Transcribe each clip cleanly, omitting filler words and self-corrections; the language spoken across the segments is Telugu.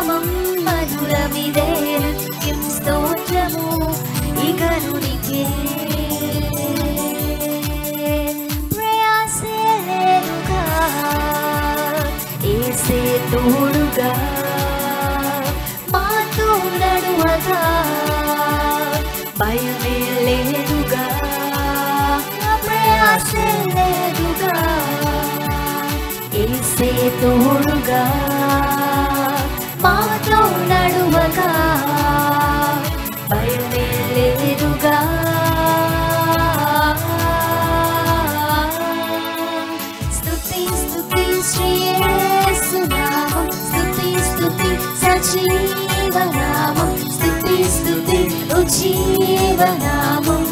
యేసునామం మధురమిదే నిత్యం స్తోత్రము ఇకరునికే ప్రయాసే లేదుగా యేసే తోడుగా మాతో నడువగా భయమే లేదుగా ప్రయాసే లేదుగా యేసే తోడుగా మాతో నడువగా భయమే లేదుగా స్తుతి స్తుతి శ్రీ యేసునామం స్తుతి స్తుతి సజీవనామం స్తుతి స్తుతి ఉజ్జీవనామం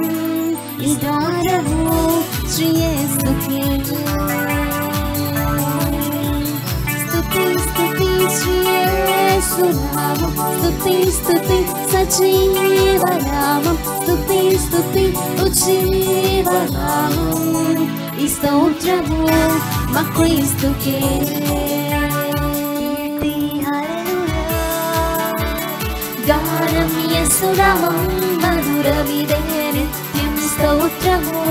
ఈ గానము శ్రీ యేసుకే స్తుతి స్తుతి శ్రీ యేసునామం స్తుతి స్తుతి సజీవనామం స్తుతి స్తుతి ఉజ్జీవనామం ఈ స్తోత్రము మా క్రీస్తుకే గానం యేసునామం మధురమిదే నిత్యం స్తోత్రము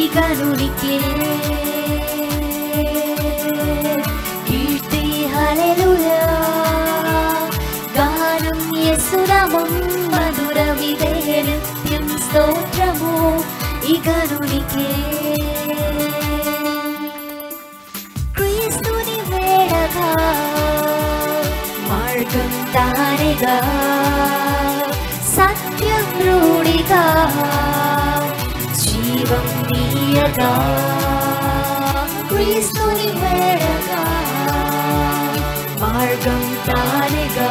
ఈ గరునికే కీర్తి హల్లెలూయా గానం యేసునామం మధురమిదే నిత్యం స్తోత్రము ఈ గరునికే క్రీస్తుని వేడగా మార్గం తానేగా సత్యం రూఢిగా జీవం నీయగా క్రీస్తుని వేడగా మార్గం తానేగా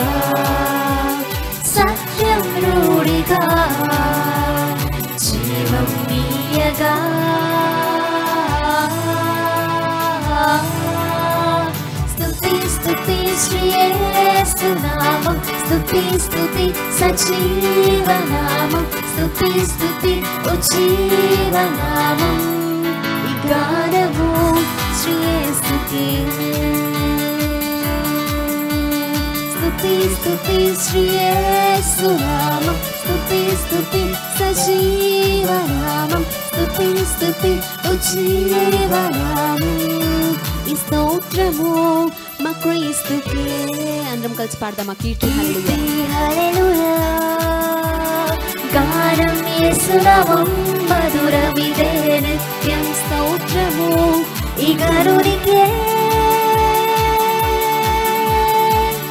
సత్యం రూఢిగా జీవం నీయగా స్తుతి స్తుతి శ్రీ యేసునామం స్తుతి స్తుతి సజీవనామం స్తుతి స్తుతి ఉజ్జీవనామం ఈ గానము శ్రీ యేసుకే స్తుతి స్తుతి శ్రీ యేసునామం స్తుతి స్తుతి సజీవనామం స్తుతి స్తుతి ఉజ్జీవనామం ఈ స్తోత్రము మా క్రీస్తుకే అందరం కలిసి పాడదామా కీర్తి హల్లెలూయా గానం యేసునామం మధురమిదే నిత్యం స్తోత్రము ఈ గరునికే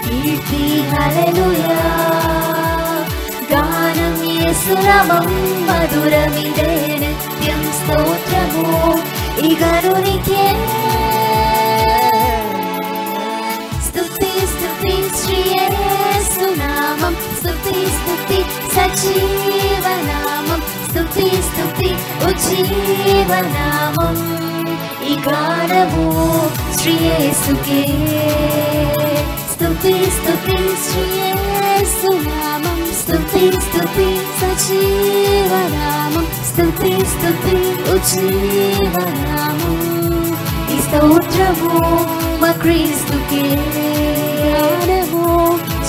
కీర్తి హల్లెలూయా గానం యేసునామం మధురమిదే నిత్యం స్తోత్రము ఈ గరునికే స్తుతి స్తుతి శ్రీ యేసునామం స్తుతి స్తుతి సజీవనామం స్తుతి స్తుతి ఉజ్జీవనామం ఈ గానము శ్రీ యేసుకే స్తుతి స్తుతి శ్రీ యేసునామం స్తుతి స్తుతి సజీవనామం స్తుతి స్తుతి ఉజ్జీవనామం ఈ స్తోత్రము మా క్రీస్తుకే గానము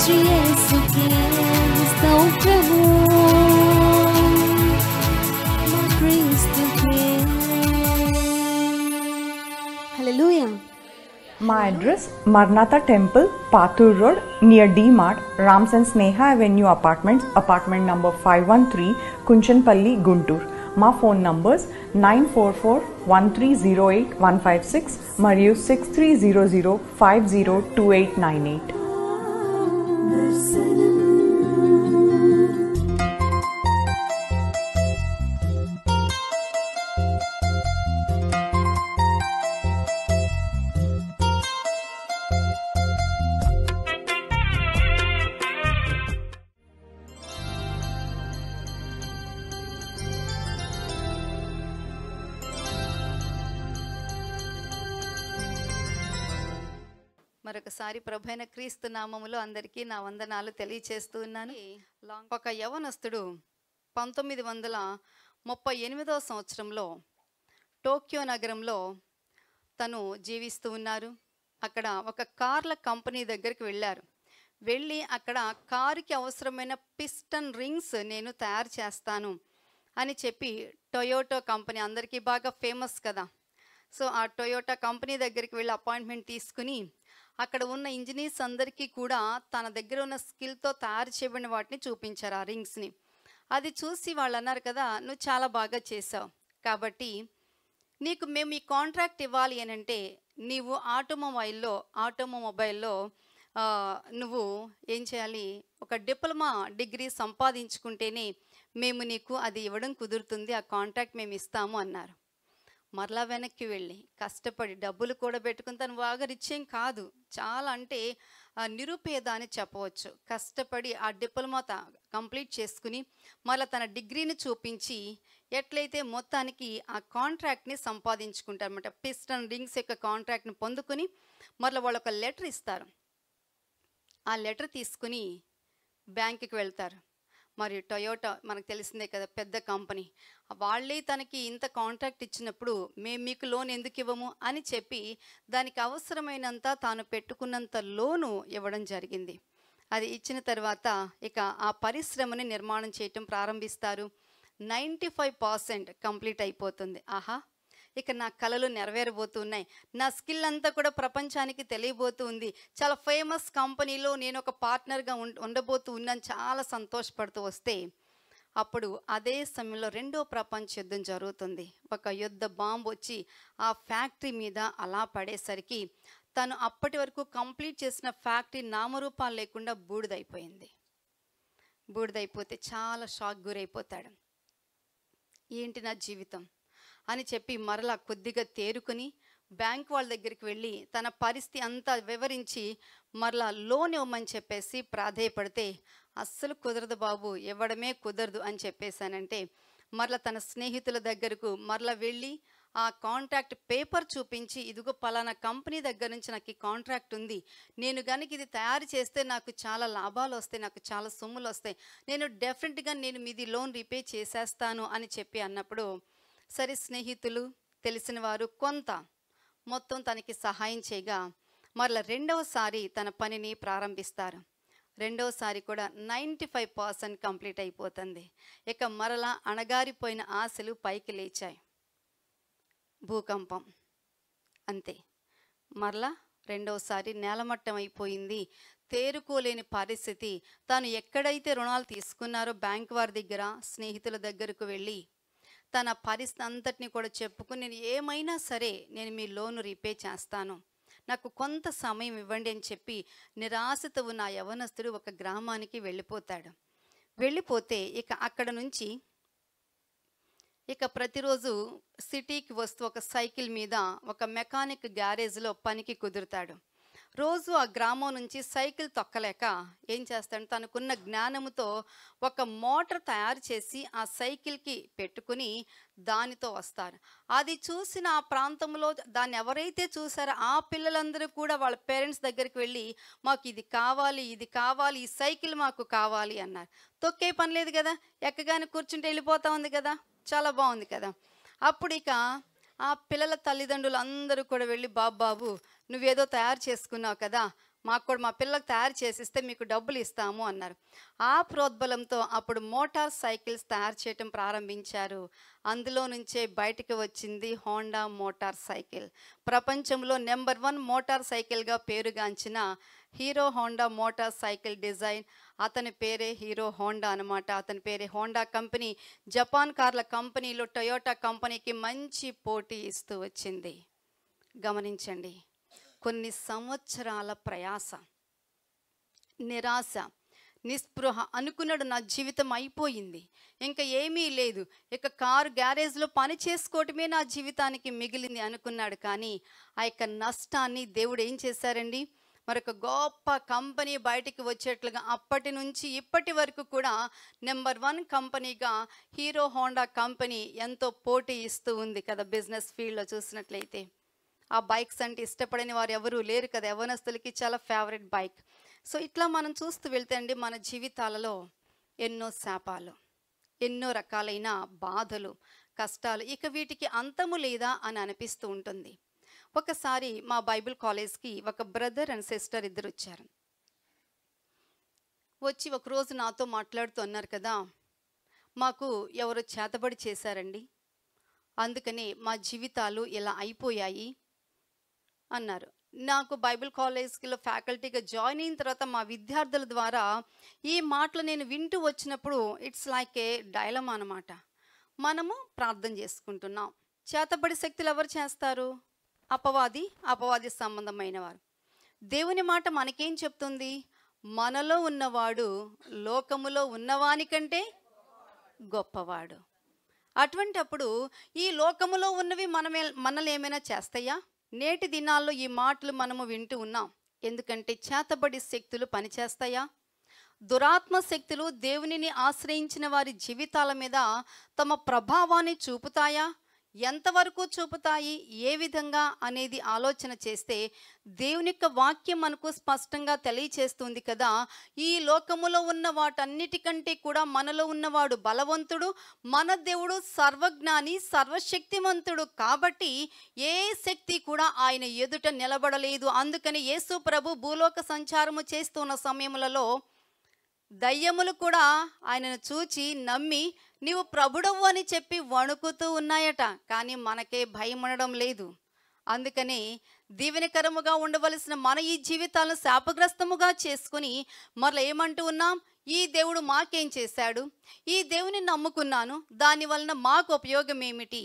శ్రీ యేసుకే స్తోత్రము మా క్రీస్తుకే హల్లెలూయా. My address, Maranatha Temple, Pathur Road, near D-Mart, Rams and Sneha Avenue Apartments, apartment number 513, Kunchanpalli, Guntur. మా ఫోన్ నంబర్స్ 9441308156 మరియు 6300502898. మరొకసారి ప్రభువైన క్రీస్తు నామములో అందరికీ నా వందనాలు తెలియచేస్తూ ఉన్నాను. ఒక యవనస్తుడు 1938వ సంవత్సరంలో టోక్యో నగరంలో తను జీవిస్తూ ఉన్నారు. అక్కడ ఒక కార్ల కంపెనీ దగ్గరికి వెళ్ళారు. వెళ్ళి అక్కడ కారుకి అవసరమైన పిస్టన్ రింగ్స్ నేను తయారు చేస్తాను అని చెప్పి టొయోటో కంపెనీ అందరికీ బాగా ఫేమస్ కదా. సో ఆ టొయోటా కంపెనీ దగ్గరికి వెళ్ళి అపాయింట్మెంట్ తీసుకుని అక్కడ ఉన్న ఇంజనీర్స్ అందరికీ కూడా తన దగ్గర ఉన్న స్కిల్తో తయారు చేయబడిన వాటిని చూపించారు ఆ రింగ్స్ని. అది చూసి వాళ్ళు అన్నారు కదా, నువ్వు చాలా బాగా చేసావు కాబట్టి మేము ఈ కాంట్రాక్ట్ ఇవ్వాలి అని అంటే నీవు ఆటోమొబైల్లో నువ్వు ఏం చేయాలి, ఒక డిప్లొమా డిగ్రీ సంపాదించుకుంటేనే మేము నీకు అది ఇవ్వడం కుదురుతుంది, ఆ కాంట్రాక్ట్ మేము ఇస్తాము అన్నారు. మరలా వెనక్కి వెళ్ళి కష్టపడి డబ్బులు కూడా పెట్టుకుని, తను బాగా రిచ్ ఏం కాదు, చాలా అంటే నిరుపేద అని చెప్పవచ్చు, కష్టపడి ఆ డిప్లొమా కంప్లీట్ చేసుకుని మళ్ళీ తన డిగ్రీని చూపించి ఎట్లయితే మొత్తానికి ఆ కాంట్రాక్ట్ని సంపాదించుకుంటారన్నమాట. పిస్టన్ రింగ్స్ యొక్క కాంట్రాక్ట్ని పొందుకుని మళ్ళీ వాళ్ళు ఒక లెటర్ ఇస్తారు. ఆ లెటర్ తీసుకుని బ్యాంకుకి వెళ్తారు. మరి టొయోటా మనకు తెలిసిందే కదా, పెద్ద కంపెనీ, వాళ్ళే తనకి ఇంత కాంట్రాక్ట్ ఇచ్చినప్పుడు మేము మీకు లోన్ ఎందుకు ఇవ్వము అని చెప్పి దానికి అవసరమైనంత తాను పెట్టుకున్నంత లోను ఇవ్వడం జరిగింది. అది ఇచ్చిన తర్వాత ఇక ఆ పరిశ్రమని నిర్మాణం చేయటం ప్రారంభిస్తారు. 95% కంప్లీట్ అయిపోతుంది. ఆహా, ఇక నా కళలు నెరవేరబోతున్నాయి, నా స్కిల్ అంతా కూడా ప్రపంచానికి తెలియబోతుంది, చాలా ఫేమస్ కంపెనీలో నేను ఒక పార్ట్నర్గా ఉండబోతూ ఉన్నాను, చాలా సంతోషపడుతూ వస్తే అప్పుడు అదే సమయంలో రెండో ప్రపంచ యుద్ధం జరుగుతుంది. ఒక యుద్ధ బాంబు వచ్చి ఆ ఫ్యాక్టరీ మీద అలా పడేసరికి తను అప్పటి వరకు కంప్లీట్ చేసిన ఫ్యాక్టరీ నామరూపాలు లేకుండా బూడిదైపోయింది. బూడిదైపోతే చాలా షాక్ గురైపోతాడు. ఏంటి నా జీవితం అని చెప్పి మరలా కొద్దిగా తేరుకొని బ్యాంక్ వాళ్ళ దగ్గరికి వెళ్ళి తన పరిస్థితి అంతా వివరించి మరలా లోన్ ఇవ్వమని చెప్పేసి ప్రాధేయపడితే, అస్సలు కుదరదు బాబు, ఇవ్వడమే కుదరదు అని చెప్పేశానంటే మరలా తన స్నేహితుల దగ్గరకు మరలా వెళ్ళి ఆ కాంట్రాక్ట్ పేపర్ చూపించి, ఇదిగో పలానా కంపెనీ దగ్గర నుంచి నాకు ఈ కాంట్రాక్ట్ ఉంది, నేను కనుక ఇది తయారు చేస్తే నాకు చాలా లాభాలు వస్తాయి, నాకు చాలా సొమ్ములు వస్తాయి, నేను డెఫినెట్గా మీది లోన్ రీపే చేసేస్తాను అని చెప్పి అన్నప్పుడు సరే స్నేహితులు తెలిసిన వారు కొంత మొత్తం తనకి సహాయం చేయగా మరలా రెండవసారి తన పనిని ప్రారంభిస్తారు. రెండవసారి కూడా 95% కంప్లీట్ అయిపోతుంది. ఇక మరలా అణగారిపోయిన ఆశలు పైకి లేచాయి. భూకంపం అంతే, మరలా రెండవసారి నేలమట్టం అయిపోయింది, తేరుకోలేని పరిస్థితి. తాను ఎక్కడైతే రుణాలు తీసుకున్నారో బ్యాంక్ వారి దగ్గర, స్నేహితుల దగ్గరకు వెళ్ళి తన పరిస్థితి అంతటిని కూడా చెప్పుకుని, నేను ఏమైనా సరే నేను మీ లోను రీపే చేస్తాను, నాకు కొంత సమయం ఇవ్వండి అని చెప్పి నిరాశతో ఉన్న ఆ యవనస్తుడు ఒక గ్రామానికి వెళ్ళిపోతాడు. వెళ్ళిపోతే ఇక అక్కడ నుంచి ఇక ప్రతిరోజు సిటీకి వస్తూ ఒక సైకిల్ మీద ఒక మెకానిక్ గ్యారేజ్లో పనికి కుదురుతాడు. రోజు ఆ గ్రామం నుంచి సైకిల్ తొక్కలేక ఏం చేస్తాడు, తనకున్న జ్ఞానముతో ఒక మోటార్ తయారు చేసి ఆ సైకిల్కి పెట్టుకుని దానితో వస్తారు. అది చూసిన ఆ ప్రాంతంలో దాన్ని ఎవరైతే చూసారో ఆ పిల్లలందరూ కూడా వాళ్ళ పేరెంట్స్ దగ్గరికి వెళ్ళి, మాకు ఇది కావాలి, ఇది కావాలి, ఈ సైకిల్ మాకు కావాలి అన్నారు. తొక్కే పని లేదు కదా, ఎక్కగానే కూర్చుంటే వెళ్ళిపోతా ఉంది కదా, చాలా బాగుంది కదా. అప్పుడు ఇక ఆ పిల్లల తల్లిదండ్రులు అందరూ కూడా వెళ్ళి, బాబు నువ్వేదో తయారు చేసుకున్నావు కదా, మాకు కూడా మా పిల్లలకు తయారు చేసిస్తే మీకు డబ్బులు ఇస్తాము అన్నారు. ఆ ప్రోద్బలంతో అప్పుడు మోటార్ సైకిల్స్ తయారు చేయటం ప్రారంభించారు. అందులో నుంచే బయటకు వచ్చింది హోండా మోటార్ సైకిల్. ప్రపంచంలో నెంబర్ 1 మోటార్ సైకిల్గా పేరుగాంచిన hero Honda motor cycle design, అతని పేరే హీరో హోండా అనమాట. అతని పేరే హోండా కంపెనీ జపాన్ కార్ల కంపెనీలో టొయోటా కంపెనీకి మంచి పోటీ ఇస్తూ వచ్చింది. గమనించండి, కొన్ని సంవత్సరాల ప్రయాస, నిరాశ, నిస్పృహ, అనుకున్నాడు నా జీవితం అయిపోయింది, ఇంకా ఏమీ లేదు, ఇక కారు గ్యారేజ్లో పని చేసుకోవటమే నా జీవితానికి మిగిలింది అనుకున్నాడు. కానీ ఆ యొక్క నష్టాన్ని దేవుడు ఏం చేశారండి, మరొక గొప్ప కంపెనీ బయటికి వచ్చేట్లుగా అప్పటి నుంచి ఇప్పటి వరకు కూడా నెంబర్ 1 కంపెనీగా హీరో హోండా కంపెనీ ఎంతో పోటీ ఇస్తూ ఉంది కదా. బిజినెస్ ఫీల్డ్లో చూసినట్లయితే ఆ బైక్స్ అంటే ఇష్టపడని వారు ఎవరూ లేరు కదా, యవ్వనస్తులకి చాలా ఫేవరెట్ బైక్. సో ఇట్లా మనం చూస్తూ వెళ్తే అండి మన జీవితాలలో ఎన్నో శాపాలు, ఎన్నో రకాలైన బాధలు, కష్టాలు, ఇక వీటికి అంతము లేదా అని అనిపిస్తూ ఉంటుంది. ఒకసారి మా బైబిల్ కాలేజ్కి ఒక బ్రదర్ అండ్ సిస్టర్ ఇద్దరు వచ్చారు. వచ్చి ఒకరోజు నాతో మాట్లాడుతూ అన్నారు కదా, మాకు ఎవరో చేతబడి చేశారండి, అందుకని మా జీవితాలు ఇలా అయిపోయాయి అన్నారు. నాకు బైబిల్ కాలేజ్లో ఫ్యాకల్టీగా జాయిన్ అయిన తర్వాత మా విద్యార్థుల ద్వారా ఈ మాటలు నేను వింటూ వచ్చినప్పుడు ఇట్స్ లైక్ ఏ డైలమా అన్నమాట. మనము ప్రార్థన చేసుకుంటున్నాం, చేతబడి శక్తులు ఎవరు చేస్తారు? అపవాది సంబంధమైన వారు. దేవుని మాట మనకేం చెప్తుంది? మనలో ఉన్నవాడు లోకములో ఉన్నవానికంటే గొప్పవాడు. అటువంటప్పుడు ఈ లోకములో ఉన్నవి మనల్ని ఏమైనా చేస్తాయా? నేటి దినాల్లో ఈ మాటలు మనము వింటూ ఉన్నాం. ఎందుకంటే చేతబడి శక్తులు పనిచేస్తాయా? దురాత్మ శక్తులు దేవునిని ఆశ్రయించిన వారి జీవితాల మీద తమ ప్రభావాన్ని చూపుతాయా? ఎంతవరకు చూపుతాయి, ఏ విధంగా అనేది ఆలోచన చేస్తే దేవుని యొక్క వాక్యం మనకు స్పష్టంగా తెలియచేస్తుంది కదా. ఈ లోకములో ఉన్న వాటన్నిటికంటే కూడా మనలో ఉన్నవాడు బలవంతుడు, మన దేవుడు సర్వజ్ఞాని, సర్వశక్తిమంతుడు. కాబట్టి ఏ శక్తి కూడా ఆయన ఎదుట నిలబడలేదు. అందుకని యేసు ప్రభు భూలోక సంచారము చేస్తున్న సమయములలో దయ్యములు కూడా ఆయనను చూచి నమ్మి నీవు ప్రభుడవు అని చెప్పి వణుకుతూ ఉన్నాయట. కానీ మనకే భయం ఉండడం లేదు. అందుకని దీవెనకరముగా ఉండవలసిన మన ఈ జీవితాలను శాపగ్రస్తముగా చేసుకుని మరలా ఏమంటూ ఉన్నాం? ఈ దేవుడు మాకేం చేశాడు, ఈ దేవుని నమ్ముకున్నాను, దాని వలన మాకు ఉపయోగం ఏమిటి?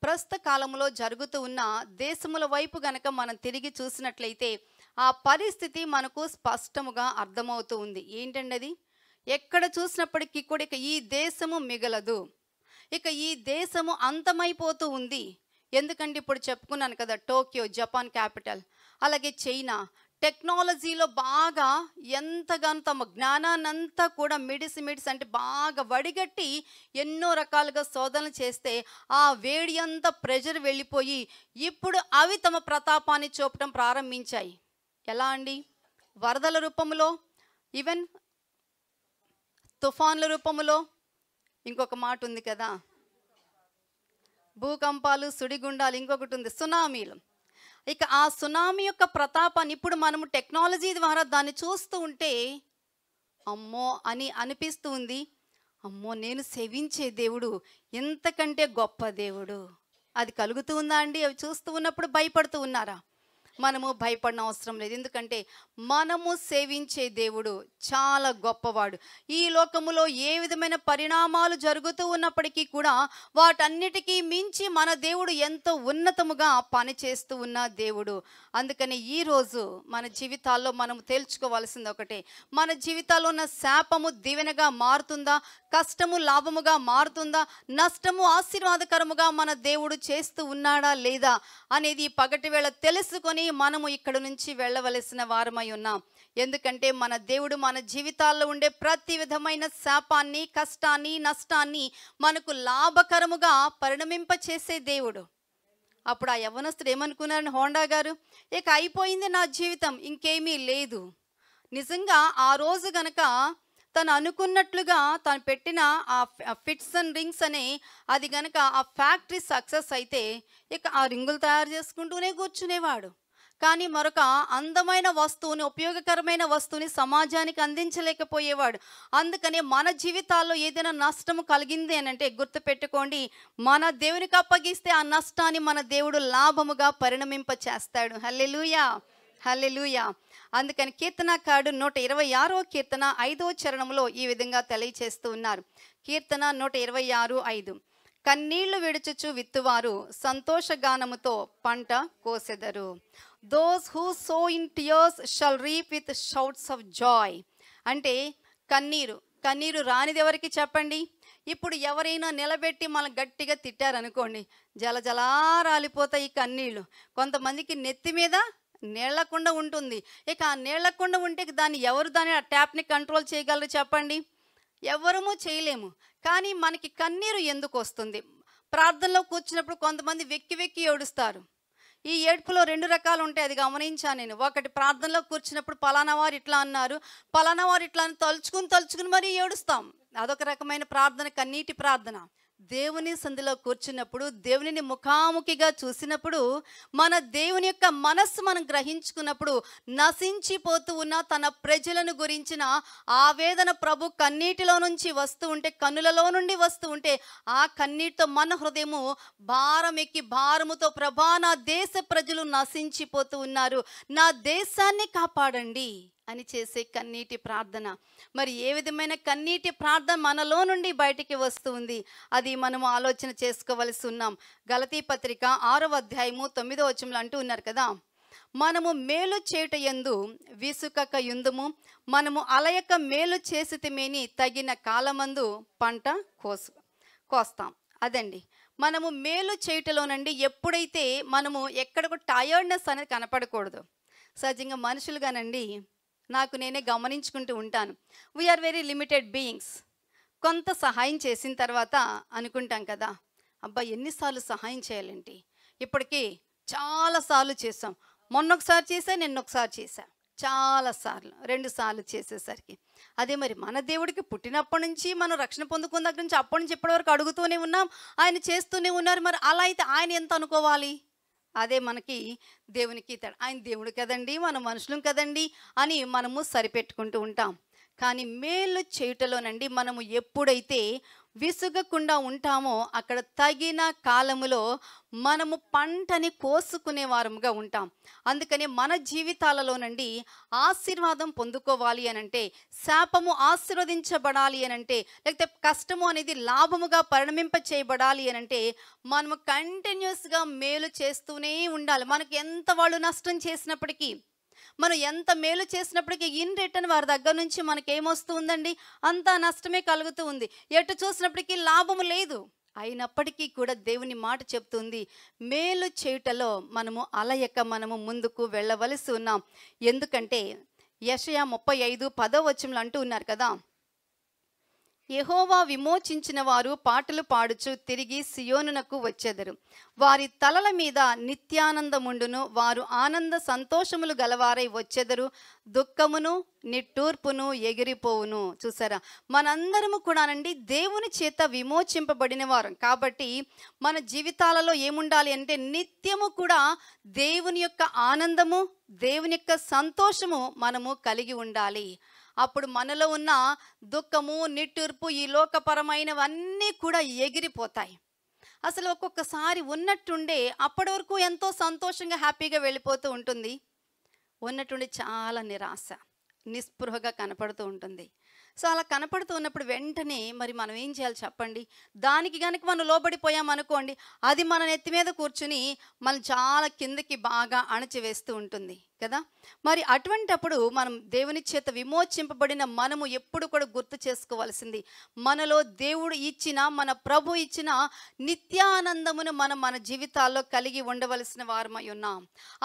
ప్రస్తుత కాలంలో జరుగుతూ ఉన్న దేశముల వైపు గనక మనం తిరిగి చూసినట్లయితే ఆ పరిస్థితి మనకు స్పష్టముగా అర్థమవుతూ ఉంది. ఏంటండి అది? ఎక్కడ చూసినప్పటికీ కూడా ఇక ఈ దేశము మిగలదు, ఇక ఈ దేశము అంతమైపోతూ ఉంది. ఎందుకంటే ఇప్పుడు చెప్పుకున్నాను కదా, టోక్యో జపాన్ క్యాపిటల్, అలాగే చైనా టెక్నాలజీలో బాగా ఎంతగానో తమ జ్ఞానాన్నంతా కూడా మిడిసి అంటే బాగా వడిగట్టి ఎన్నో రకాలుగా శోధనలు చేస్తే ఆ వేడి అంతా ప్రెషర్ వెళ్ళిపోయి ఇప్పుడు అవి తమ ప్రతాపాన్ని చూపటం ప్రారంభించాయి. ఎలా అండి? వరదల రూపంలో, ఈవెన్ తుఫాన్ల రూపంలో, ఇంకొక మాట ఉంది కదా, భూకంపాలు, సుడిగుండాలు, ఇంకొకటి ఉంది సునామీలు. ఇక ఆ సునామీ యొక్క ప్రతాపాన్ని ఇప్పుడు మనము టెక్నాలజీ ద్వారా దాన్ని చూస్తూ ఉంటే అమ్మో అని అనిపిస్తూ ఉంది. అమ్మో, నేను సేవించే దేవుడు ఎంతకంటే గొప్ప దేవుడు. అది కలుగుతూ ఉందా అండి? అవి చూస్తూ ఉన్నప్పుడు భయపడుతూ ఉన్నారా? మనము భయపడిన అవసరం లేదు. ఎందుకంటే మనము సేవించే దేవుడు చాలా గొప్పవాడు. ఈ లోకములో ఏ విధమైన పరిణామాలు జరుగుతూ ఉన్నప్పటికీ కూడా వాటన్నిటికీ మించి మన దేవుడు ఎంతో ఉన్నతముగా పనిచేస్తూ ఉన్న దేవుడు. అందుకని ఈరోజు మన జీవితాల్లో మనము తేల్చుకోవాల్సింది ఒకటే, మన జీవితాల్లో ఉన్న శాపము దీవెనగా మారుతుందా, కష్టము లాభముగా మారుతుందా, నష్టము ఆశీర్వాదకరముగా మన దేవుడు చేస్తూ ఉన్నాడా లేదా అనేది పగటి వేళ తెలుసుకొని మనము ఇక్కడ నుంచి వెళ్ళవలసిన వారమై ఉన్నాం. ఎందుకంటే మన దేవుడు మన జీవితాల్లో ఉండే ప్రతి విధమైన శాపాన్ని, కష్టాన్ని, నష్టాన్ని మనకు లాభకరముగా పరిణమింపచేసే దేవుడు. అప్పుడు ఆ యవ్వనస్తుడు ఏమనుకున్నాడు? హోండా గారు, ఇక అయిపోయింది నా జీవితం, ఇంకేమీ లేదు. నిజంగా ఆ రోజు గనక తను అనుకున్నట్లుగా తను పెట్టిన ఆ ఫిట్స్ అండ్ రింగ్స్ అనే అది గనక ఆ ఫ్యాక్టరీ సక్సెస్ అయితే ఇక ఆ రింగులు తయారు చేసుకుంటూనే కూర్చునేవాడు. కానీ మరొక అందమైన వస్తువుని, ఉపయోగకరమైన వస్తువుని సమాజానికి అందించలేకపోయేవాడు. అందుకనే మన జీవితాల్లో ఏదైనా నష్టము కలిగింది అని అంటే గుర్తుపెట్టుకోండి, మన దేవునికి అప్పగిస్తే ఆ నష్టాన్ని మన దేవుడు లాభముగా పరిణమింప చేస్తాడు. హల్లెలూయా, హల్లెలూయా. అందుకని కీర్తనకారుడు 126వ కీర్తన 5వ చరణంలో ఈ విధంగా తెలియచేస్తూ ఉన్నారు. కీర్తన 126:5, కన్నీళ్లు విడుచుచు విత్తువారు సంతోషగానముతో పంట కోసెదరు. Those who sow in tears shall reap with shouts of joy. అంటే కన్నీరు రానిది ఎవరికి చెప్పండి? ఇప్పుడు ఎవరైనా నిలబెట్టి మనం గట్టిగా తిట్టారనుకోండి, జలజలా రాలిపోతాయి ఈ కన్నీళ్ళు. కొంతమందికి నెత్తి మీద నీళ్లకుండా ఉంటుంది. ఇక ఆ నీళ్లకుండా ఉంటే దాన్ని ఎవరు దాని ట్యాప్ని కంట్రోల్ చేయగలరు చెప్పండి? ఎవరము చేయలేము. కానీ మనకి కన్నీరు ఎందుకు వస్తుంది? ప్రార్థనలో కూర్చున్నప్పుడు కొంతమంది వెక్కి ఏడుస్తారు. ఈ ఏడుపులో 2 రకాలు ఉంటాయి, అది గమనించాను నేను. ఒకటి, ప్రార్థనలో కూర్చున్నప్పుడు పలానా వారు ఇట్లా అన్నారు, పలానా వారు ఇట్లా అని తలుచుకుని మరీ ఏడుస్తాం. అదొక రకమైన ప్రార్థన, కన్నీటి ప్రార్థన. దేవుని సంధిలో కూర్చున్నప్పుడు, దేవునిని ముఖాముఖిగా చూసినప్పుడు, మన దేవుని యొక్క మనస్సు మనం గ్రహించుకున్నప్పుడు, నశించిపోతూ ఉన్న తన ప్రజలను గురించిన ఆవేదన ప్రభు కన్నీటిలో నుంచి వస్తూ ఉంటే, కన్నులలో నుండి వస్తూ ఉంటే, ఆ కన్నీటితో మన హృదయము భారం ఎక్కి భారముతో, ప్రభా నా దేశ ప్రజలు నశించిపోతూ ఉన్నారు, నా దేశాన్ని కాపాడండి అని చేసే కన్నీటి ప్రార్థన. మరి ఏ విధమైన కన్నీటి ప్రార్థన మనలో నుండి బయటికి వస్తుంది, అది మనము ఆలోచన చేసుకోవలసి ఉన్నాం. గలతీ పత్రిక 6వ అధ్యాయము 9వ వచనంలో అంటూ ఉన్నారు కదా, మనము మేలు చేయుట యందు విసుకక యుందుము, మనము అలయక మేలు చేసితిమేని తగిన కాలమందు పంట కోస్తాం. అదండి, మనము మేలు చేయుటలోనండి ఎప్పుడైతే మనము ఎక్కడకు టయర్డ్నెస్ అనేది కనపడకూడదు. సహజంగా మనుషులుగానండి నాకు నేనే గమనించుకుంటూ ఉంటాను. We are very limited beings. కొంత సహాయం చేసిన తర్వాత అనుకుంటాం కదా, అబ్బా ఎన్నిసార్లు సహాయం చేయాలంటే, ఇప్పటికీ చాలాసార్లు చేసాం, మొన్నొకసారి చేసా, నిన్నొకసారి చేశా, చాలాసార్లు 2 సార్లు చేసేసరికి. అదే మరి మన దేవుడికి పుట్టినప్పటి నుంచి మనం రక్షణ పొందుకున్న దగ్గర నుంచి అప్పటి నుంచి ఇప్పటి వరకు అడుగుతూనే ఉన్నాం, ఆయన చేస్తూనే ఉన్నారు. మరి అలా అయితే ఆయన ఎంత అనుకోవాలి? అదే మనకి దేవునికి ఆయన దేవుడు కదండి, మనం మనుషులం కదండి అని మనము సరిపెట్టుకుంటూ ఉంటాం. కానీ మేలు చేయుటలోనండి మనము ఎప్పుడైతే విసుగకుండా ఉంటామో, అక్కడ తగిన కాలములో మనము పంటని కోసుకునే వారముగా ఉంటాం. అందుకని మన జీవితాలలోనండి ఆశీర్వాదం పొందుకోవాలి అనంటే, శాపము ఆశీర్వదించబడాలి అనంటే, లేకపోతే కష్టము అనేది లాభముగా పరిణమింప చేయబడాలి అనంటే, మనము కంటిన్యూస్గా మేలు చేస్తూనే ఉండాలి. మనకి ఎంత వాళ్ళు నష్టం చేసినప్పటికీ, మనం ఎంత మేలు చేసినప్పటికీ ఇన్ రిటర్న్ వారి దగ్గర నుంచి మనకేమొస్తుందండి, అంతా నష్టమే కలుగుతూ ఉంది. ఎటు చూసినప్పటికీ లాభము లేదు. అయినప్పటికీ కూడా దేవుని మాట చెప్తుంది, మేలు చేయుటలో మనము అలయక మనము ముందుకు వెళ్ళవలసి ఉన్నాం. ఎందుకంటే యెషయా 35:10వ వచనంలో అంటూ ఉన్నారు కదా, యెహోవా విమోచించిన వారు పాటలు పాడుచు తిరిగి సియోనునకు వచ్చెదరు, వారి తలల మీద నిత్యానందముండును, వారు ఆనంద సంతోషములు గలవారై వచ్చెదరు, దుఃఖమును నిట్టూర్పును ఎగిరిపోవును. చూసారా, మనందరము కూడానండి దేవుని చేత విమోచింపబడిన వారం కాబట్టి మన జీవితాలలో ఏముండాలి అంటే, నిత్యము కూడా దేవుని యొక్క ఆనందము, దేవుని యొక్క సంతోషము మనము కలిగి ఉండాలి. అప్పుడు మనలో ఉన్న దుఃఖము, నిట్టూర్పు, ఈ లోకపరమైనవన్నీ కూడా ఎగిరిపోతాయి. అసలు ఒక్కొక్కసారి ఉన్నట్టుండే అప్పటి వరకు ఎంతో సంతోషంగా హ్యాపీగా వెళ్ళిపోతూ ఉంటుంది, ఉన్నట్టుండి చాలా నిరాశ, నిస్పృహగా కనపడుతూ ఉంటుంది. సో అలా కనపడుతూ ఉన్నప్పుడు వెంటనే మరి మనం ఏం చేయాలి చెప్పండి? దానికి కనుక మనం లోబడిపోయామనుకోండి, అది మన నెత్తి మీద కూర్చుని మనం చాలా కిందకి బాగా అణచివేస్తూ ఉంటుంది కదా. మరి అటువంటప్పుడు మనం దేవుని చేత విమోచింపబడిన మనము ఎప్పుడు కూడా గుర్తు చేసుకోవాల్సింది, మనలో దేవుడు ఇచ్చిన, మన ప్రభు ఇచ్చిన నిత్యానందమును మనం మన జీవితాల్లో కలిగి ఉండవలసిన వారమై ఉన్నాం.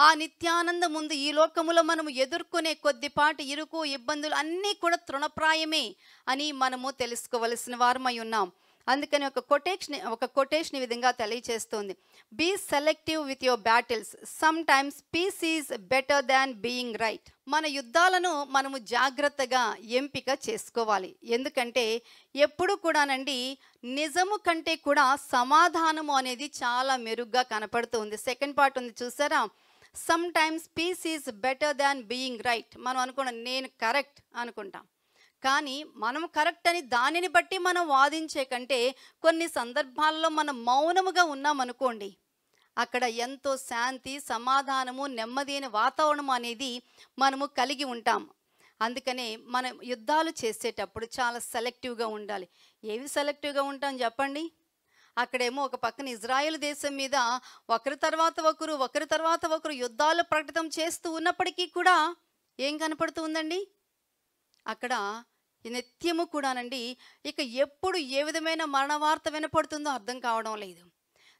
ఆ నిత్యానందం ముందు ఈ లోకములో మనము ఎదుర్కొనే కొద్దిపాటి ఇరుకు, ఇబ్బందులు అన్నీ కూడా తృణప్రాయమే అని మనము తెలుసుకోవలసిన వారమై ఉన్నాం. అందుకని ఒక కొటేషన్ ఈ విధంగా తెలియచేస్తుంది, be selective with your battles, sometimes peace is better than being right. మన యుద్ధాలను మనము జాగ్రత్తగా ఎంపిక చేసుకోవాలి. ఎందుకంటే ఎప్పుడు కూడానండి నిజము కంటే కూడా సమాధానము అనేది చాలా మెరుగ్గా కనపడుతుంది. సెకండ్ పార్ట్ ఉంది చూసారా, sometimes peace is better than being right. మనం అనుకున్నాం నేను కరెక్ట్ అనుకుంటాం, కానీ మనం కరెక్ట్ అని దానిని బట్టి మనం వాదించే కంటే కొన్ని సందర్భాల్లో మనం మౌనముగా ఉన్నామనుకోండి, అక్కడ ఎంతో శాంతి, సమాధానము, నెమ్మదైన వాతావరణం అనేది మనము కలిగి ఉంటాం. అందుకనే మనం యుద్ధాలు చేసేటప్పుడు చాలా సెలెక్టివ్గా ఉండాలి. ఏవి సెలెక్టివ్గా ఉంటాం చెప్పండి? అక్కడేమో ఒక పక్కన ఇజ్రాయెల్ దేశం మీద ఒకరి తర్వాత ఒకరు యుద్ధాలు ప్రకటితం చేస్తూ ఉన్నప్పటికీ కూడా ఏం కనపడుతూ ఉందండి? అక్కడ నిత్యము కూడానండి ఇక ఎప్పుడు ఏ విధమైన మరణ వార్త వినపడుతుందో అర్థం కావడం లేదు.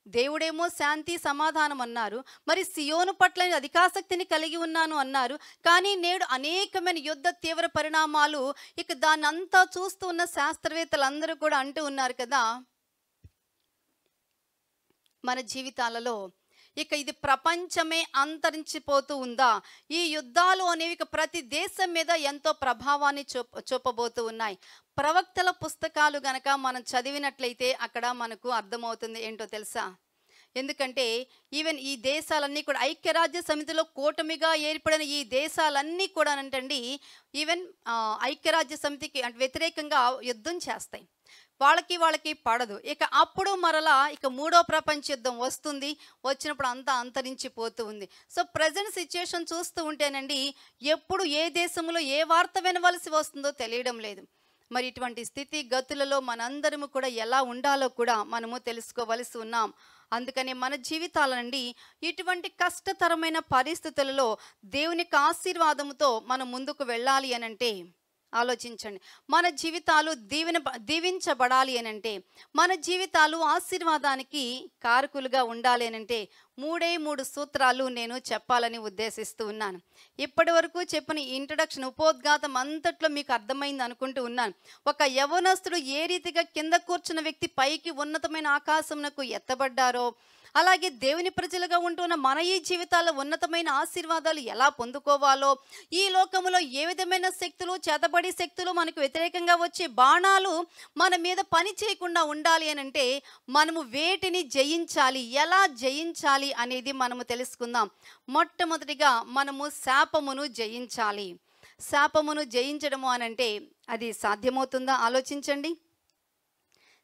దేవుడేమో శాంతి సమాధానం అన్నారు, మరి సియోను పట్ల అధికాసక్తిని కలిగి ఉన్నాను అన్నారు, కానీ నేడు అనేకమైన యుద్ధ తీవ్ర పరిణామాలు, ఇక దాన్ని అంతా చూస్తూ ఉన్న శాస్త్రవేత్తలు అందరూ కూడా అంటూ ఉన్నారు కదా, మన జీవితాలలో ఇక ఇది ప్రపంచమే అంతరించిపోతూ ఉందా? ఈ యుద్ధాలు అనేవి ఇక ప్రతి దేశం మీద ఎంతో ప్రభావాన్ని చూపబోతూ ఉన్నాయి. ప్రవక్తల పుస్తకాలు గనక మనం చదివినట్లయితే అక్కడ మనకు అర్థమవుతుంది ఏంటో తెలుసా? ఎందుకంటే ఈవెన్ ఈ దేశాలన్నీ కూడా ఐక్యరాజ్య సమితిలో కూటమిగా ఏర్పడిన ఈ దేశాలన్నీ కూడా అంటండి ఈవెన్ ఐక్యరాజ్య సమితికి అంటే వ్యతిరేకంగా యుద్ధం చేస్తాయి. వాళ్ళకి పడదు. ఇక అప్పుడు మరలా ఇక మూడో ప్రపంచ యుద్ధం వస్తుంది. వచ్చినప్పుడు అంతా అంతరించిపోతూ ఉంది. సో ప్రజెంట్ సిచ్యుయేషన్ చూస్తూ ఉంటేనండి ఎప్పుడు ఏ దేశంలో ఏ వార్త వినవలసి వస్తుందో తెలియడం లేదు. మరి ఇటువంటి స్థితి గతులలో మనందరము కూడా ఎలా ఉండాలో కూడా మనము తెలుసుకోవలసి ఉన్నాం. అందుకని మన జీవితాల నుండి ఇటువంటి కష్టతరమైన పరిస్థితులలో దేవుని ఆశీర్వాదంతో మనం ముందుకు వెళ్ళాలి అనంటే ఆలోచించండి. మన జీవితాలు దీవించబడాలి అనంటే, మన జీవితాలు ఆశీర్వాదానికి కారకులుగా ఉండాలి అనంటే 3 సూత్రాలు నేను చెప్పాలని ఉద్దేశిస్తూ ఉన్నాను. ఇప్పటి వరకు చెప్పిన ఇంట్రడక్షన్ ఉపోద్ఘాతం అంతట్లో మీకు అర్థమైంది అనుకుంటూ ఉన్నాను. ఒక యవనస్తుడు ఏ రీతిగా కింద కూర్చున్న వ్యక్తి పైకి ఉన్నతమైన ఆకాశమునకు ఎత్తబడ్డారో, అలాగే దేవుని ప్రజలుగా ఉంటున్న మన ఈ జీవితాల్లో ఉన్నతమైన ఆశీర్వాదాలు ఎలా పొందుకోవాలో, ఈ లోకములో ఏ విధమైన శక్తులు చేతబడి శక్తులు మనకు వ్యతిరేకంగా వచ్చే బాణాలు మన మీద పని చేయకుండా ఉండాలి అని అంటే మనము వేటిని జయించాలి, ఎలా జయించాలి అనేది మనము తెలుసుకుందాం. మొట్టమొదటిగా మనము శాపమును జయించాలి. శాపమును జయించడము అనంటే అది సాధ్యమవుతుందా? ఆలోచించండి.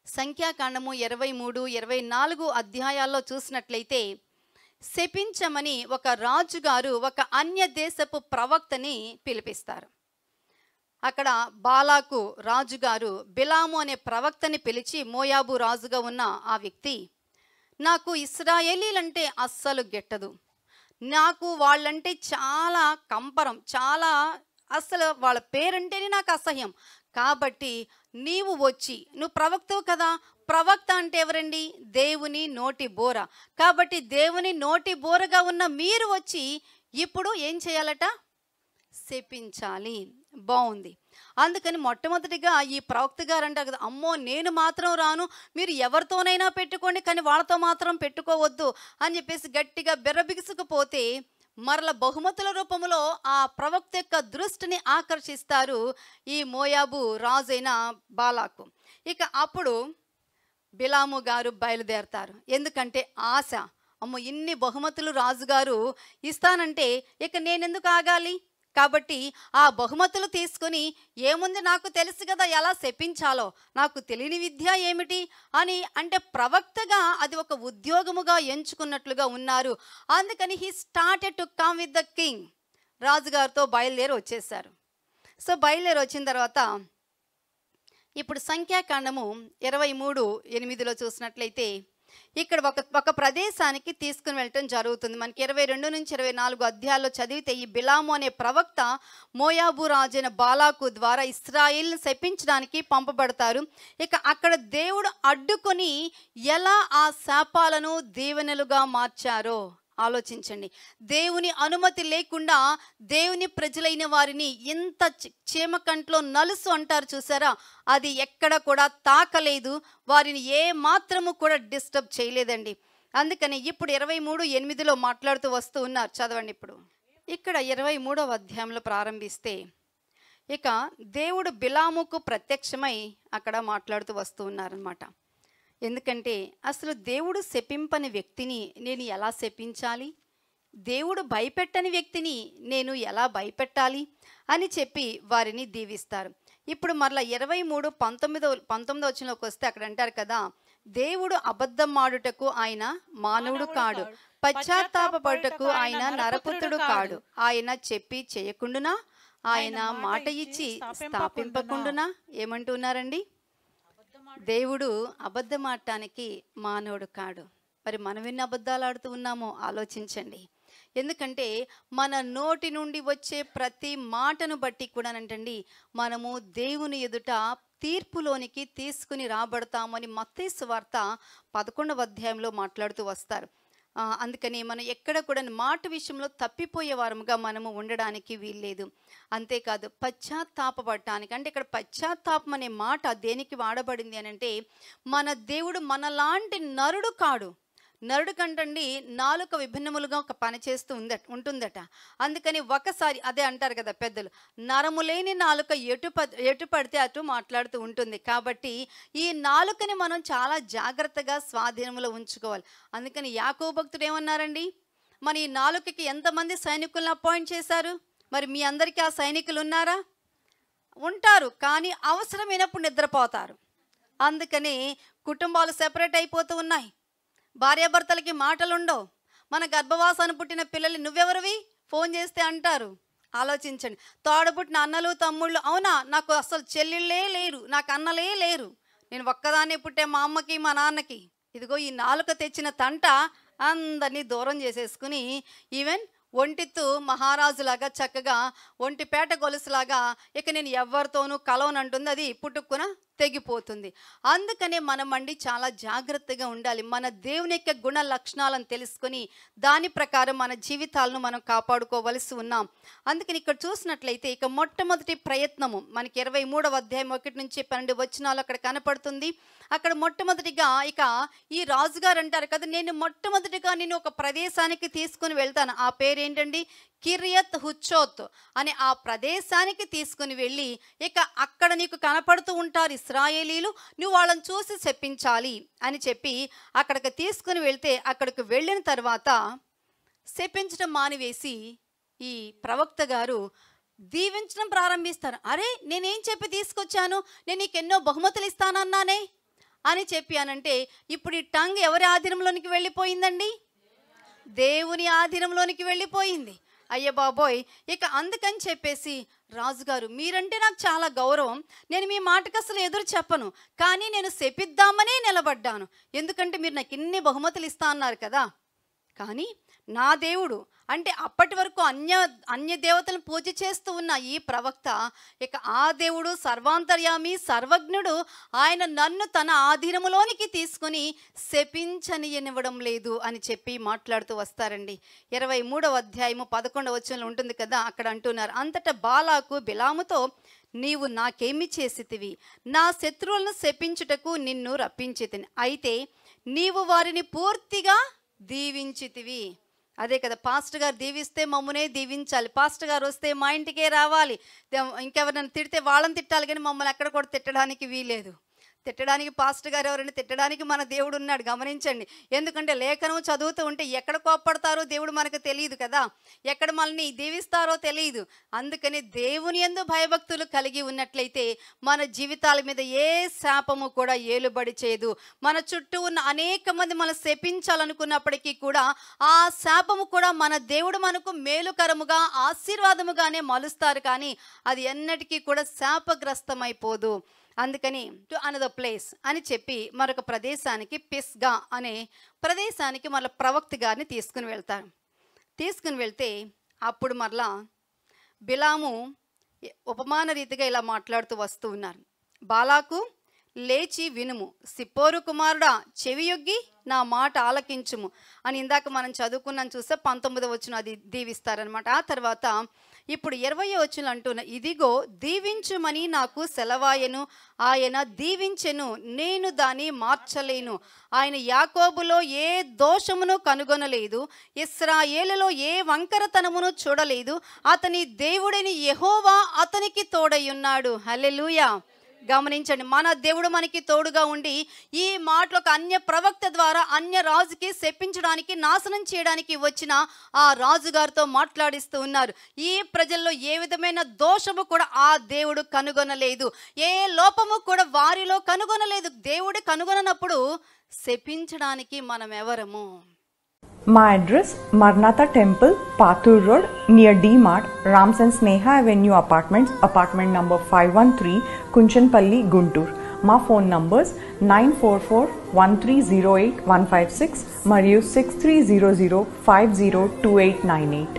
సంఖ్యాకాండము 23, 24 అధ్యాయాల్లో చూసినట్లయితే శపించమని ఒక రాజుగారు ఒక అన్య దేశపు ప్రవక్తని పిలిపిస్తారు. అక్కడ బాలాకు రాజుగారు బిలాము అనే ప్రవక్తని పిలిచి, మోయాబు రాజుగా ఉన్న ఆ వ్యక్తి, నాకు ఇశ్రాయేలీలంటే అస్సలు గిట్టదు, నాకు వాళ్ళంటే చాలా కంపరం, చాలా అసలు వాళ్ళ పేరంటేనే నాకు అసహ్యం, కాబట్టి నీవు వచ్చి, నువ్వు ప్రవక్తవు కదా, ప్రవక్త అంటే ఎవరండి? దేవుని నోటి బోర. కాబట్టి దేవుని నోటి బోరగా ఉన్న మీరు వచ్చి ఇప్పుడు ఏం చేయాలట? శపించాలి. బాగుంది. అందుకని మొట్టమొదటిగా ఈ ప్రవక్త గారు అంటారు కదా, అమ్మో నేను మాత్రం రాను, మీరు ఎవరితోనైనా పెట్టుకోండి కానీ వాళ్ళతో మాత్రం పెట్టుకోవద్దు అని చెప్పేసి గట్టిగా బెర్రబిగుసుకుపోతే మరల బహుమతుల రూపంలో ఆ ప్రవక్త యొక్క దృష్టిని ఆకర్షిస్తారు ఈ మోయాబు రాజైన బాలాకు. ఇక అప్పుడు బిలాము గారు బయలుదేరతారు. ఎందుకంటే ఆశ, అమ్మో ఇన్ని బహుమతులు రాజుగారు ఇస్తానంటే ఇక నేనెందుకు ఆగాలి? కాబట్టి ఆ బహుమతులు తీసుకొని ఏముంది, నాకు తెలుసు కదా ఎలా శపించాలో, నాకు తెలియని విద్య ఏమిటి అని అంటే ప్రవక్తగా అది ఒక ఉద్యోగముగా ఎంచుకున్నట్లుగా ఉన్నారు. అందుకని he started to come with the king. రాజుగారితో బయలుదేరి వచ్చేసారు. సో బయలుదేరి వచ్చిన తర్వాత ఇప్పుడు సంఖ్యాకాండము 23:8 చూసినట్లయితే ఇక్కడ ఒక ప్రదేశానికి తీసుకుని వెళ్ళటం జరుగుతుంది. మనకి 22 నుంచి 24 అధ్యాయాల్లో చదివితే ఈ బిలాము అనే ప్రవక్త మోయాబు రాజైన బాలాకు ద్వారా ఇశ్రాయేలును శపించడానికి పంపబడతారు. ఇక అక్కడ దేవుడు అడ్డుకొని ఎలా ఆ శాపాలను దీవెనలుగా మార్చారో ఆలోచించండి. దేవుని అనుమతి లేకుండా దేవుని ప్రజలైన వారిని ఇంత చీమకంట్లో నలుసు అంటారు చూసారా, అది ఎక్కడ కూడా తాకలేదు, వారిని ఏ మాత్రము కూడా డిస్టర్బ్ చేయలేదండి. అందుకని ఇప్పుడు 23:8 మాట్లాడుతూ వస్తూ ఉన్నారు. చదవండి. ఇప్పుడు ఇక్కడ 23వ అధ్యాయంలో ప్రారంభిస్తే ఇక దేవుడు బిలాముకు ప్రత్యక్షమై అక్కడ మాట్లాడుతూ వస్తూ ఉన్నారనమాట. ఎందుకంటే అసలు దేవుడు శపింపని వ్యక్తిని నేను ఎలా శపించాలి, దేవుడు భయపెట్టని వ్యక్తిని నేను ఎలా భయపెట్టాలి అని చెప్పి వారిని దీవిస్తారు. ఇప్పుడు మరలా 23:19 వస్తే అక్కడ అంటారు కదా, దేవుడు అబద్ధం ఆడుటకు ఆయన మానవుడు కాడు, పశ్చాత్తాపపడుటకు ఆయన నరపుత్రుడు కాడు, ఆయన చెప్పి చేయకుండునా, ఆయన మాట ఇచ్చి స్థాపింపకుండునా. ఏమంటున్నారండి? దేవుడు అబద్ధం ఆడటానికి మానవుడు కాడు. మరి మనం ఎన్ని అబద్ధాలు ఆడుతూ ఉన్నామో ఆలోచించండి. ఎందుకంటే మన నోటి నుండి వచ్చే ప్రతి మాటను బట్టి కూడానంటండి మనము దేవుని ఎదుట తీర్పులోనికి తీసుకుని రాబడతామని మత్తయి సువార్త 11వ అధ్యాయంలో మాట్లాడుతూ వస్తారు. అందుకని మనం ఎక్కడ కూడా మాట విషయంలో తప్పిపోయే వారముగా మనము ఉండడానికి వీల్లేదు. అంతేకాదు పశ్చాత్తాపపడటానికి, అంటే ఇక్కడ పశ్చాత్తాపం అనే మాట దేనికి వాడబడింది అని అంటే, మన దేవుడు మనలాంటి నరుడు కాడు, నరుడు కంటండి నాలుక విభిన్నములుగా ఒక పని చేస్తూ ఉంటుందట. అందుకని ఒకసారి అదే అంటారు కదా పెద్దలు, నరము లేని నాలుక ఎటు పడితే అటు మాట్లాడుతూ ఉంటుంది. కాబట్టి ఈ నాలుకని మనం చాలా జాగ్రత్తగా స్వాధీనంలో ఉంచుకోవాలి. అందుకని యాకోబు భక్తుడు ఏమన్నారండి, మన ఈ నాలుకకి ఎంతమంది సైనికులను అపాయింట్ చేశారు? మరి మీ అందరికీ ఆ సైనికులు ఉన్నారా? ఉంటారు, కానీ అవసరమైనప్పుడు నిద్రపోతారు. అందుకని కుటుంబాలు సెపరేట్ అయిపోతూ ఉన్నాయి. భార్యాభర్తలకి మాటలు ఉండవు. మన గర్భవాసాన్ని పుట్టిన పిల్లలు నువ్వెవరివి ఫోన్ చేస్తే అంటారు. ఆలోచించండి, తోడబుట్టిన అన్నలు తమ్ముళ్ళు, అవునా నాకు అసలు చెల్లెళ్ళే లేరు, నాకు అన్నలే లేరు, నేను ఒక్కదాన్ని పుట్టే మా అమ్మకి మా నాన్నకి. ఇదిగో ఈ నాలుక తెచ్చిన తంట అందరినీ దూరం చేసేసుకుని ఈవెన్ ఒంటిత్తు మహారాజులాగా చక్కగా ఒంటిపేట గొలుసులాగా ఇక నేను ఎవరితోనూ కలవనంటుంది, అది పుట్టుక్కున తెగిపోతుంది. అందుకనే మనమండి చాలా జాగ్రత్తగా ఉండాలి. మన దేవుని యొక్క గుణ లక్షణాలను తెలుసుకొని దాని ప్రకారం మన జీవితాలను మనం కాపాడుకోవలసి ఉన్నాం. అందుకని ఇక్కడ చూసినట్లయితే ఇక మొట్టమొదటి ప్రయత్నము మనకి 23వ అధ్యాయం 1 నుంచి 12 వచనాలు అక్కడ కనపడుతుంది. అక్కడ మొట్టమొదటిగా ఇక ఈ రాజుగారు అంటారు కదా, నేను మొట్టమొదటిగా నేను ఒక ప్రదేశానికి తీసుకుని వెళ్తాను. ఆ పేరేంటండి, కిరియత్ హుచ్చోత్ అనే ఆ ప్రదేశానికి తీసుకుని వెళ్ళి ఇక అక్కడ నీకు కనపడుతూ ఉంటారు ఇశ్రాయేలీలు, నువ్వు వాళ్ళని చూసి శపించాలి అని చెప్పి అక్కడికి తీసుకుని వెళ్తే అక్కడికి వెళ్ళిన తర్వాత శపించడం మానివేసి ఈ ప్రవక్త గారు దీవించడం ప్రారంభిస్తారు. అరే నేనేం చెప్పి తీసుకొచ్చాను, నేను నీకు ఎన్నో బహుమతులు ఇస్తానన్నానే అని చెప్పి అనంటే ఇప్పుడు ఈ టంగ్ ఎవరి ఆధీనంలోనికి వెళ్ళిపోయిందండి? దేవుని ఆధీనంలోనికి వెళ్ళిపోయింది. అయ్య బాబోయ్, ఇక అందుకని చెప్పేసి రాజుగారు మీరంటే నాకు చాలా గౌరవం, నేను మీ మాటకు అసలు ఎదురు చెప్పను, కానీ నేను శపిద్దామనే నిలబడ్డాను, ఎందుకంటే మీరు నాకు ఇన్ని బహుమతులు ఇస్తా అన్నారు కదా. కానీ నా దేవుడు అంటే అప్పటి వరకు అన్య దేవతలను పూజ చేస్తూ ఉన్న ఈ ప్రవక్త ఇక ఆ దేవుడు సర్వాంతర్యామి సర్వజ్ఞుడు, ఆయన నన్ను తన ఆధీనములోనికి తీసుకొని శపించనివ్వడం లేదు అని చెప్పి మాట్లాడుతూ వస్తారండి. 23వ అధ్యాయము 11వ వచనంలో ఉంటుంది కదా, అక్కడ అంటున్నారు, అంతటా బాలాకు బిలాముతో నీవు నాకేమి చేసితివి, నా శత్రువులను శపించుటకు నిన్ను రప్పించితిని, అయితే నీవు వారిని పూర్తిగా దీవించితివి. అదే కదా, పాస్టర్ గారు దీవిస్తే మమ్మల్నే దీవించాలి, పాస్టర్ గారు వస్తే మా ఇంటికే రావాలి, ఇంకెవరైనా తిడితే వాళ్ళని తిట్టాలి, కానీ మమ్మల్ని ఎక్కడ కూడా తిట్టడానికి వీలేదు. తిట్టడానికి పాస్టర్ గారు ఎవరైనా, తిట్టడానికి మన దేవుడు ఉన్నాడు. గమనించండి, ఎందుకంటే లేఖనం చదువుతూ ఉంటే ఎక్కడ కోప్పడతారో దేవుడు మనకు తెలియదు కదా, ఎక్కడ మనల్ని దీవిస్తారో తెలియదు. అందుకని దేవుని యందు భయభక్తులు కలిగి ఉన్నట్లయితే మన జీవితాల మీద ఏ శాపము కూడా ఏలుబడి చేయదు. మన చుట్టూ ఉన్న అనేక మంది మనం శపించాలనుకున్నప్పటికీ కూడా ఆ శాపము కూడా మన దేవుడు మనకు మేలుకరముగా ఆశీర్వాదముగానే మలుస్తారు, కానీ అది ఎన్నటికీ కూడా శాపగ్రస్తమైపోదు. అందుకని టు అనదర్ ప్లేస్ అని చెప్పి మరొక ప్రదేశానికి, పిస్గా అనే ప్రదేశానికి మరలా ప్రవక్త గారిని తీసుకుని వెళ్తారు. తీసుకుని వెళ్తే అప్పుడు మరలా బిలాము ఉపమాన రీతిగా ఇలా మాట్లాడుతూ వస్తూ ఉన్నారు. బాలాకు లేచి వినుము, సిప్పోరు కుమారుడా చెవియొగ్గి నా మాట ఆలకించుము అని ఇందాక మనం చదువుకున్నాం చూస్తే 19వ వచనం అది దీవిస్తారనమాట. ఆ తర్వాత ఇప్పుడు 20వ వచనం అంటున్న, ఇదిగో దీవించుమని నాకు సెలవాయను, ఆయన దీవించెను, నేను దాన్ని మార్చలేను, ఆయన యాకోబులో ఏ దోషమును కనుగొనలేదు, ఇశ్రాయేలులో ఏ వంకరతనమును చూడలేదు, అతని దేవుడని యెహోవా అతనికి తోడయ్యున్నాడు. హల్లెలూయా. గమనించండి, మన దేవుడు మనకి తోడుగా ఉండి ఈ మాటలు ఒక అన్య ప్రవక్త ద్వారా అన్య రాజుకి శపించడానికి, నాశనం చేయడానికి వచ్చిన ఆ రాజుగారితో మాట్లాడిస్తూ ఉన్నారు. ఈ ప్రజల్లో ఏ విధమైన దోషము కూడా ఆ దేవుడు కనుగొనలేదు, ఏ లోపము కూడా వారిలో కనుగొనలేదు. దేవుడు కనుగొననప్పుడు శపించడానికి మనం ఎవరము? My address, Marnatha Temple, Pathur Road, near D-Mart, Rams and Sneha Avenue Apartments, apartment number 513, Kunchanpalli, Guntur. మా ఫోన్ నంబర్స్ 9441308156 మరియు 6300502898.